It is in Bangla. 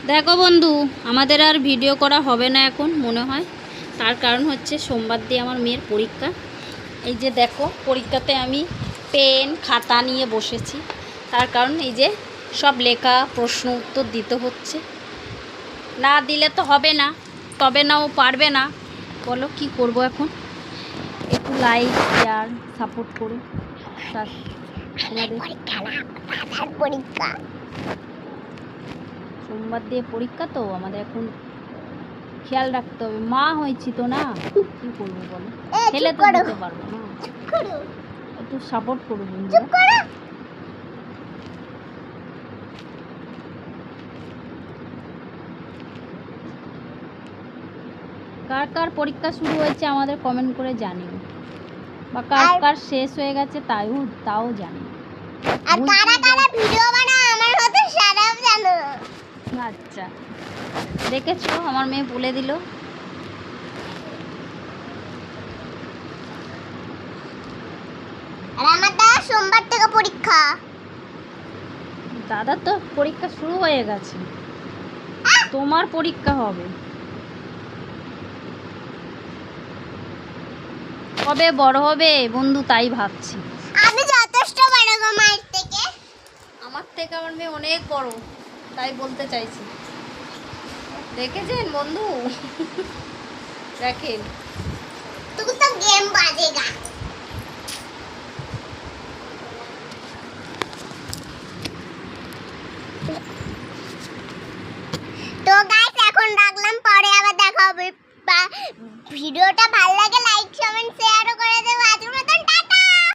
দেখো বন্ধু, আমাদের আর ভিডিও করা হবে না এখন মনে হয়। তার কারণ হচ্ছে সোমবার দিয়ে আমার মেয়ের পরীক্ষা। এই যে দেখো, পরীক্ষাতে আমি পেন খাতা নিয়ে বসেছি। তার কারণ এই যে সব লেখা, প্রশ্ন উত্তর দিতে হচ্ছে। না দিলে তো হবে না, তবে না ও পারবে না। বলো কি করব এখন? একটু লাইক শেয়ার সাপোর্ট করো। তোমাদের পরীক্ষা সোমবার দিয়ে পরীক্ষা, তো আমাদের এখন খেয়াল রাখতে হবে। মা হয়েছি তো, না কি করবো বলো, ফেলে তো দিতে পারবো না। একটু সাপোর্ট করো বন্ধু। কার কার পরীক্ষা শুরু হয়েছে আমাদের কমেন্ট করে জানিও, বা কার কার শেষ হয়ে গেছে তাও জানিও। আর কারা কারা ভিডিও বানায় আমার মতো সেটাও জানো। আচ্ছা, দেখেছো আমার মেয়ে বলে দিল। আর আমার দাদা সোমবার থেকে পরীক্ষা। দাদার তো পরীক্ষা শুরু হয়ে গেছে, তোমার পরীক্ষা হবে কবে বড় হবে বন্ধু, তাই ভাবছি। আমি যথেষ্ট বড় গো মায়ের থেকে। আমার থেকে আমার মেয়ে অনেক বড়, তাই বলতে চাইছি। দেখেছেন বন্ধু? দেখেন, तू तो गेम बाजेगा। তো গাইস এখন রাখলাম, পরে আবার দেখা হবে। ভিডিওটা ভালো লাগে লাইক কমেন্ট শেয়ারও করে দেবো।